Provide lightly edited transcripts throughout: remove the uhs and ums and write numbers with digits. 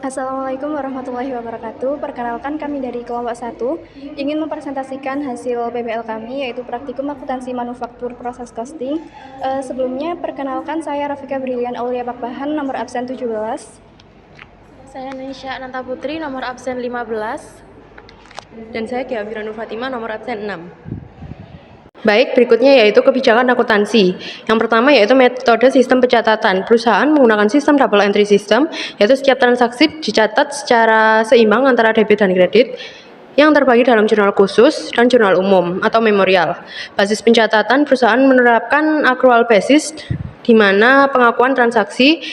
Assalamualaikum warahmatullahi wabarakatuh. Perkenalkan kami dari kelompok 1 ingin mempresentasikan hasil PBL kami yaitu praktikum akuntansi manufaktur proses costing. Sebelumnya perkenalkan saya Rafika Brilian Aulia Pakbahan nomor absen 17. Saya Nisha Nanta Putri, nomor absen 15. Dan saya Gia Nur Fatima, nomor absen 6. Baik, berikutnya yaitu kebijakan akuntansi. Yang pertama yaitu metode sistem pencatatan. Perusahaan menggunakan sistem double entry system, yaitu setiap transaksi dicatat secara seimbang antara debit dan kredit yang terbagi dalam jurnal khusus dan jurnal umum atau memorial. Basis pencatatan, perusahaan menerapkan accrual basis di mana pengakuan transaksi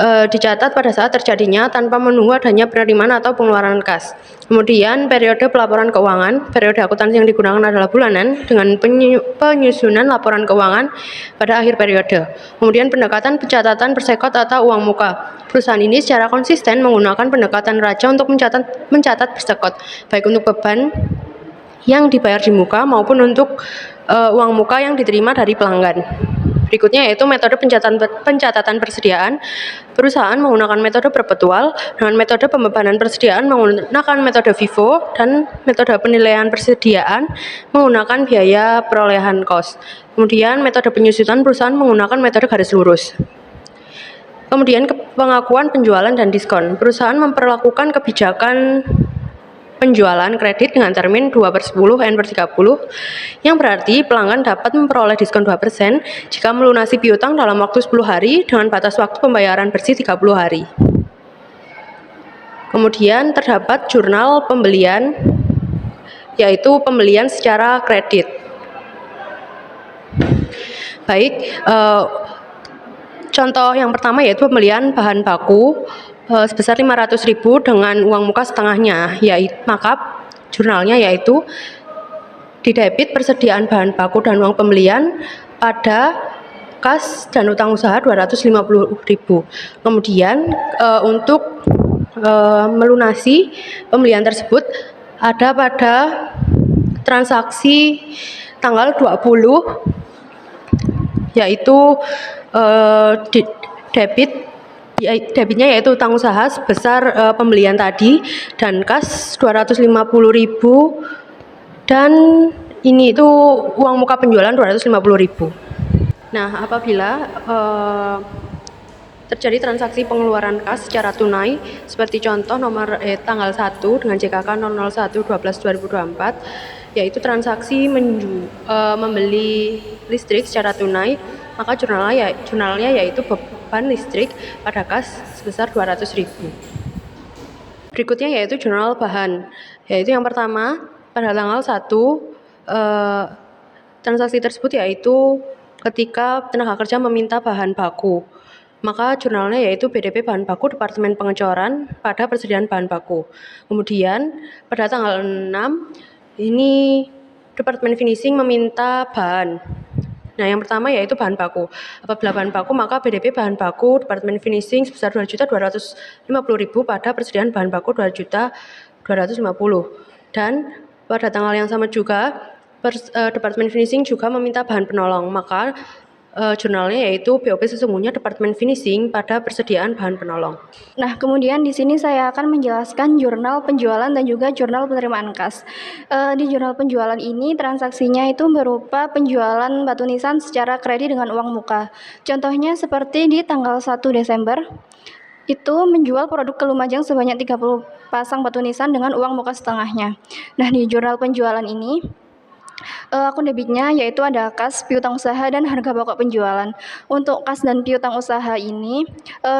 dicatat pada saat terjadinya tanpa menunggu adanya penerimaan atau pengeluaran kas. Kemudian periode pelaporan keuangan, periode akuntansi yang digunakan adalah bulanan dengan penyusunan laporan keuangan pada akhir periode. Kemudian pendekatan pencatatan persekot atau uang muka. Perusahaan ini secara konsisten menggunakan pendekatan raja untuk mencatat persekot, baik untuk beban yang dibayar di muka maupun untuk uang muka yang diterima dari pelanggan. Berikutnya yaitu metode pencatatan persediaan. Perusahaan menggunakan metode perpetual, dengan metode pembebanan persediaan menggunakan metode FIFO, dan metode penilaian persediaan menggunakan biaya perolehan kos. Kemudian metode penyusutan, perusahaan menggunakan metode garis lurus. Kemudian pengakuan penjualan dan diskon. Perusahaan memperlakukan kebijakan penjualan kredit dengan termin 2/10 N/30 yang berarti pelanggan dapat memperoleh diskon 2% jika melunasi piutang dalam waktu 10 hari dengan batas waktu pembayaran bersih 30 hari. Kemudian terdapat jurnal pembelian, yaitu pembelian secara kredit. Baik, contoh yang pertama yaitu pembelian bahan baku sebesar 500.000 dengan uang muka setengahnya, maka jurnalnya yaitu didebit persediaan bahan baku dan uang pembelian pada kas dan utang usaha 250.000. Kemudian untuk melunasi pembelian tersebut ada pada transaksi tanggal 20, yaitu debitnya yaitu utang usaha sebesar pembelian tadi dan kas 250.000 dan ini itu uang muka penjualan 250.000. Nah, apabila terjadi transaksi pengeluaran kas secara tunai seperti contoh tanggal 1 dengan JKK 001/12/2024, yaitu transaksi membeli listrik secara tunai, maka jurnalnya yaitu beban listrik pada kas sebesar 200.000. Berikutnya yaitu jurnal bahan, yaitu yang pertama pada tanggal 1 transaksi tersebut yaitu ketika tenaga kerja meminta bahan baku, maka jurnalnya yaitu BDP bahan baku Departemen Pengecoran pada persediaan bahan baku. Kemudian pada tanggal 6 ini Departemen Finishing meminta bahan. Nah, yang pertama yaitu bahan baku. Apabila bahan baku, maka BDP bahan baku Departemen Finishing sebesar 2.250.000 pada persediaan bahan baku 2.250.000. Dan pada tanggal yang sama juga Departemen Finishing juga meminta bahan penolong, maka jurnalnya yaitu BOP sesungguhnya Departemen Finishing pada persediaan bahan penolong. Nah, kemudian di sini saya akan menjelaskan jurnal penjualan dan juga jurnal penerimaan kas. Di jurnal penjualan ini transaksinya itu berupa penjualan batu nisan secara kredit dengan uang muka. Contohnya seperti di tanggal 1 Desember itu menjual produk ke Lumajang sebanyak 30 pasang batu nisan dengan uang muka setengahnya. Nah, di jurnal penjualan ini akun debitnya yaitu ada kas, piutang usaha, dan harga pokok penjualan. Untuk kas dan piutang usaha ini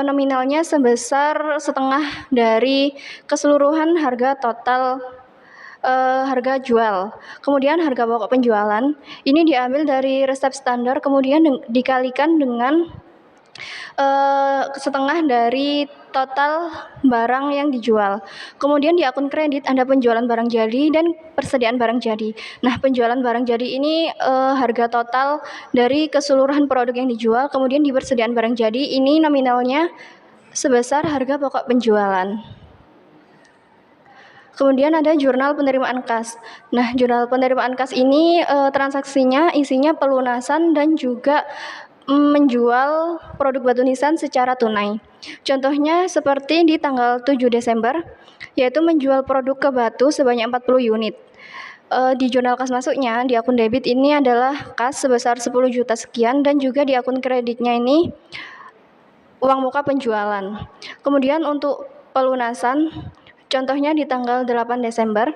nominalnya sebesar setengah dari keseluruhan harga total harga jual. Kemudian harga pokok penjualan ini diambil dari resep standar, kemudian dikalikan dengan setengah dari total barang yang dijual. Kemudian di akun kredit ada penjualan barang jadi dan persediaan barang jadi. Nah, penjualan barang jadi ini harga total dari keseluruhan produk yang dijual, kemudian di persediaan barang jadi ini nominalnya sebesar harga pokok penjualan. Kemudian ada jurnal penerimaan kas. Nah, jurnal penerimaan kas ini transaksinya isinya pelunasan dan juga menjual produk batu nisan secara tunai. Contohnya seperti di tanggal 7 Desember, yaitu menjual produk ke batu sebanyak 40 unit. Di jurnal kas masuknya, di akun debit ini adalah kas sebesar 10 juta sekian, dan juga di akun kreditnya ini uang muka penjualan. Kemudian untuk pelunasan, contohnya di tanggal 8 Desember,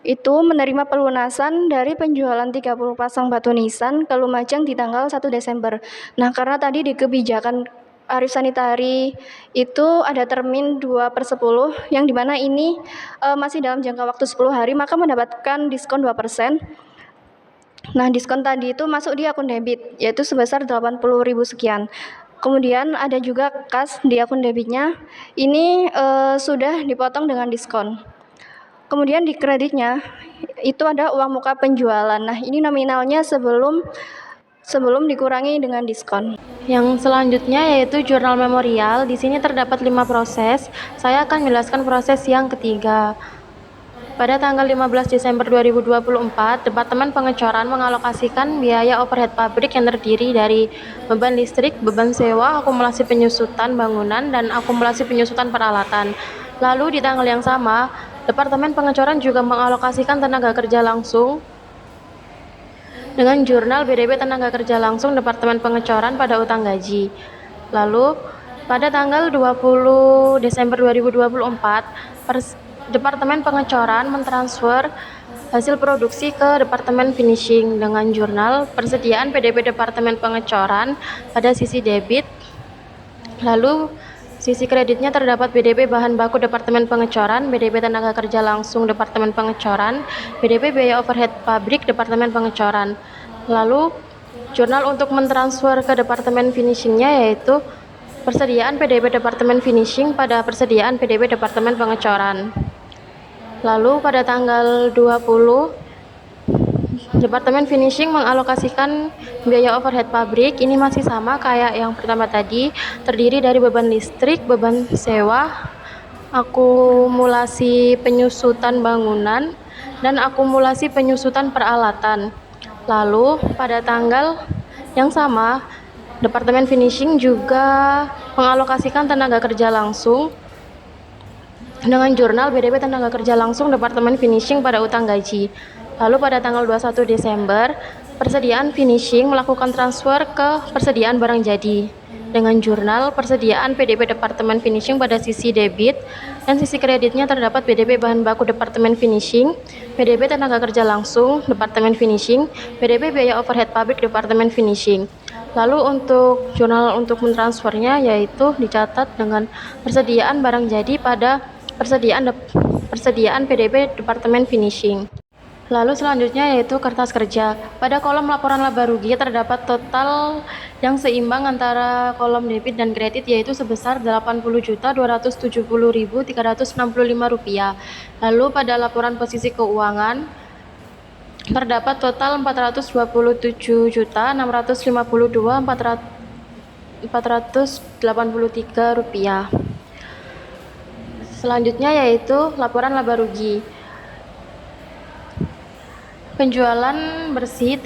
itu menerima pelunasan dari penjualan 30 pasang batu nisan ke Lumajang di tanggal 1 Desember. Nah, karena tadi di kebijakan Arif Sanitari itu ada termin 2/10, yang dimana ini masih dalam jangka waktu 10 hari, maka mendapatkan diskon 2%. Nah, diskon tadi itu masuk di akun debit, yaitu sebesar 80.000 sekian. Kemudian ada juga kas di akun debitnya, ini sudah dipotong dengan diskon. Kemudian di kreditnya itu ada uang muka penjualan. Nah, ini nominalnya sebelum dikurangi dengan diskon. Yang selanjutnya yaitu jurnal memorial. Di sini terdapat 5 proses. Saya akan menjelaskan proses yang ketiga. Pada tanggal 15 Desember 2024, Departemen Pengecoran mengalokasikan biaya overhead pabrik yang terdiri dari beban listrik, beban sewa, akumulasi penyusutan bangunan, dan akumulasi penyusutan peralatan. Lalu di tanggal yang sama, Departemen Pengecoran juga mengalokasikan tenaga kerja langsung dengan jurnal BDB tenaga kerja langsung Departemen Pengecoran pada utang gaji. Lalu pada tanggal 20 Desember 2024, Departemen Pengecoran mentransfer hasil produksi ke Departemen Finishing dengan jurnal persediaan PDB Departemen Pengecoran pada sisi debit. Lalu sisi kreditnya terdapat BDB bahan baku Departemen Pengecoran, BDB tenaga kerja langsung Departemen Pengecoran, BDB biaya overhead pabrik Departemen Pengecoran. Lalu jurnal untuk mentransfer ke Departemen Finishingnya yaitu persediaan PDB Departemen Finishing pada persediaan PDB Departemen Pengecoran. Lalu pada tanggal 20, Departemen Finishing mengalokasikan biaya overhead pabrik. Ini masih sama kayak yang pertama tadi, terdiri dari beban listrik, beban sewa, akumulasi penyusutan bangunan, dan akumulasi penyusutan peralatan. Lalu pada tanggal yang sama, Departemen Finishing juga mengalokasikan tenaga kerja langsung dengan jurnal BDB tenaga kerja langsung Departemen Finishing pada utang gaji. Lalu pada tanggal 21 Desember, persediaan finishing melakukan transfer ke persediaan barang jadi dengan jurnal persediaan PDB Departemen Finishing pada sisi debit, dan sisi kreditnya terdapat PDB bahan baku Departemen Finishing, PDB tenaga kerja langsung Departemen Finishing, PDB biaya overhead pabrik Departemen Finishing. Lalu untuk jurnal untuk mentransfernya yaitu dicatat dengan persediaan barang jadi pada persediaan PDB Departemen Finishing. Lalu selanjutnya yaitu kertas kerja. Pada kolom laporan laba rugi terdapat total yang seimbang antara kolom debit dan kredit, yaitu sebesar Rp80.270.365. Lalu pada laporan posisi keuangan terdapat total Rp427.652.483. Selanjutnya yaitu laporan laba rugi. Penjualan bersih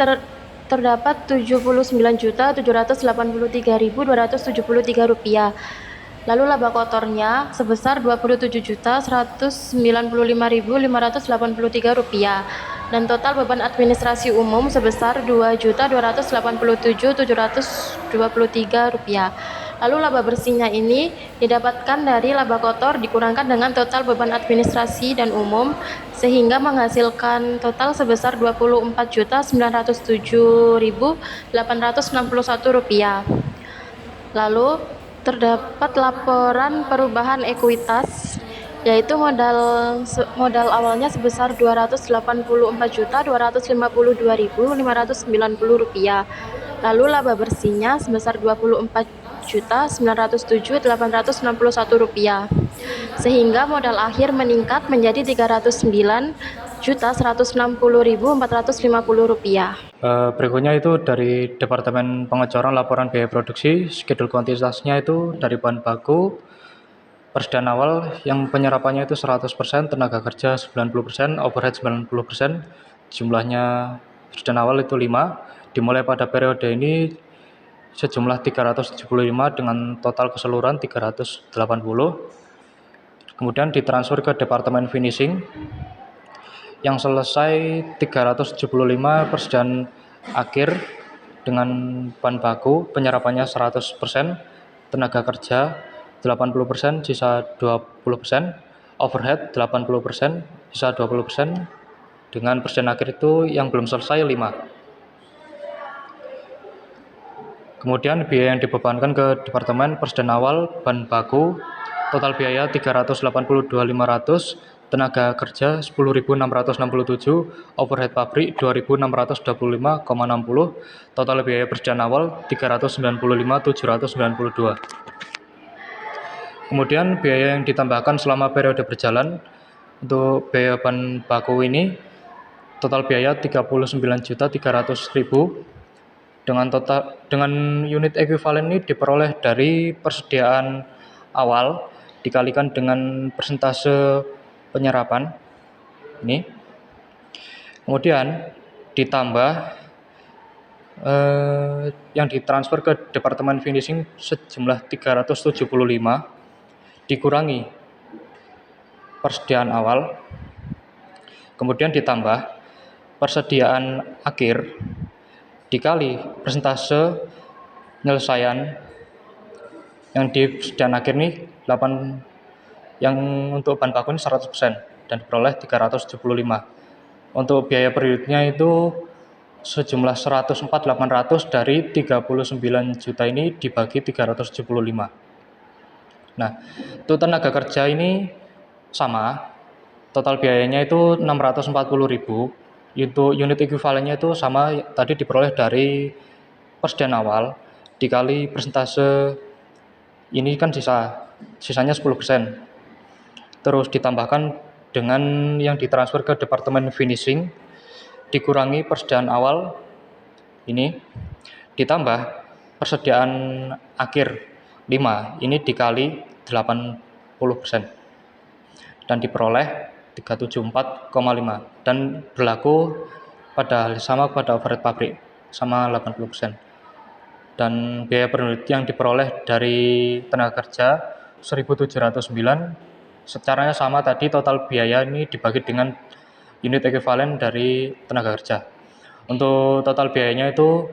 terdapat Rp79.783.273. Lalu laba kotornya sebesar Rp27.195.583 dan total beban administrasi umum sebesar Rp2.287.723. Lalu laba bersihnya ini didapatkan dari laba kotor dikurangkan dengan total beban administrasi dan umum, sehingga menghasilkan total sebesar Rp24.907.861. Lalu terdapat laporan perubahan ekuitas, yaitu modal awalnya sebesar Rp24.252.590. Lalu laba bersihnya sebesar Rp24.907.861, sehingga modal akhir meningkat menjadi Rp309.160.450. Berikutnya itu dari Departemen Pengecoran laporan biaya produksi, schedule kuantitasnya itu dari bahan baku, persediaan awal yang penyerapannya itu 100%, tenaga kerja 90%, overhead 90%, jumlahnya persediaan awal itu 5, dimulai pada periode ini sejumlah 375 dengan total keseluruhan 380. Kemudian ditransfer ke Departemen Finishing yang selesai 375 persediaan akhir dengan bahan baku, penyerapannya 100%, tenaga kerja 80%, sisa 20%, overhead 80%, sisa 20%, dengan persediaan akhir itu yang belum selesai 5. Kemudian biaya yang dibebankan ke Departemen persediaan awal bahan baku, total biaya 382.500, tenaga kerja 10.667, overhead pabrik 2.625,60, total biaya persediaan awal 395.792. Kemudian biaya yang ditambahkan selama periode berjalan untuk biaya bahan baku ini total biaya 39.300.000 dengan unit ekuivalen ini diperoleh dari persediaan awal dikalikan dengan persentase penyerapan ini, kemudian ditambah yang ditransfer ke Departemen Finishing sejumlah 375 dikurangi persediaan awal, kemudian ditambah persediaan akhir dikali persentase penyelesaian yang di persediaan akhir ini 8, yang untuk bahan baku ini 100% dan diperoleh 375. Untuk biaya per unitnya itu sejumlah 104.800 dari 39 juta ini dibagi 375. Nah, untuk tenaga kerja ini sama, total biayanya itu 640.000. Untuk unit ekuivalennya itu sama, tadi diperoleh dari persediaan awal dikali persentase ini kan sisanya 10%. Terus ditambahkan dengan yang ditransfer ke Departemen Finishing dikurangi persediaan awal ini ditambah persediaan akhir 5 ini dikali 80% dan diperoleh 374,5 dan berlaku sama pada overhead pabrik sama 80%. Dan biaya per unit yang diperoleh dari tenaga kerja 1.709, secaranya sama tadi, total biaya ini dibagi dengan unit ekuivalen dari tenaga kerja. Untuk total biayanya itu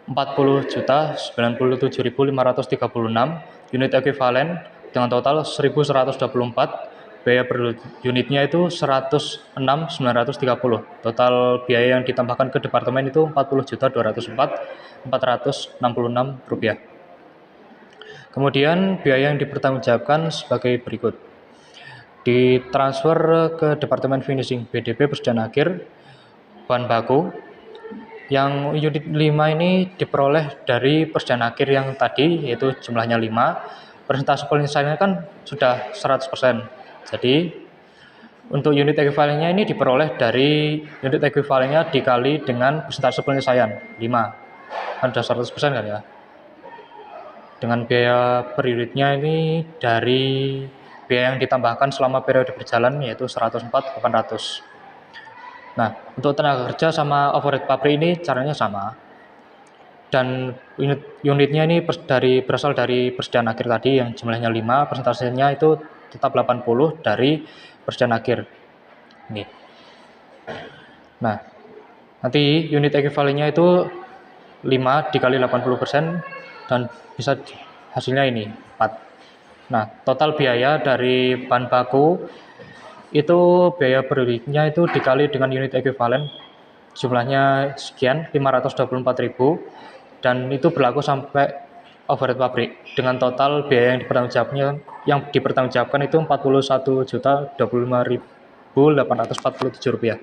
40.097.536, unit ekuivalen dengan total 1.124, biaya per unitnya itu 106.930. Total biaya yang ditambahkan ke departemen itu 40.204.466 rupiah. Kemudian biaya yang dipertanggungjawabkan sebagai berikut. Ditransfer ke Departemen Finishing BDP persediaan akhir bahan baku yang unit 5 ini diperoleh dari persediaan akhir yang tadi, yaitu jumlahnya 5. Persentase penyelesaiannya kan sudah 100%. Jadi untuk unit ekuivalennya ini diperoleh dari unit ekuivalennya dikali dengan persentase penyelesaian 5. Kan sudah 100% kan ya. Dengan biaya per unitnya ini dari biaya yang ditambahkan selama periode berjalan yaitu 104.800. Nah, untuk tenaga kerja sama overhead pabrik ini caranya sama. Dan unitnya ini berasal dari persediaan akhir tadi yang jumlahnya 5, persentasenya itu tetap 80 dari persediaan akhir. Ini. Nah, nanti unit ekuivalennya itu 5 dikali 80% dan bisa hasilnya ini 4. Nah, total biaya dari bahan baku itu biaya per unitnya itu dikali dengan unit ekuivalen jumlahnya sekian 524.000 dan itu berlaku sampai overhead pabrik dengan total biaya yang dipertanggungjawabkan itu 41.025.847 rupiah.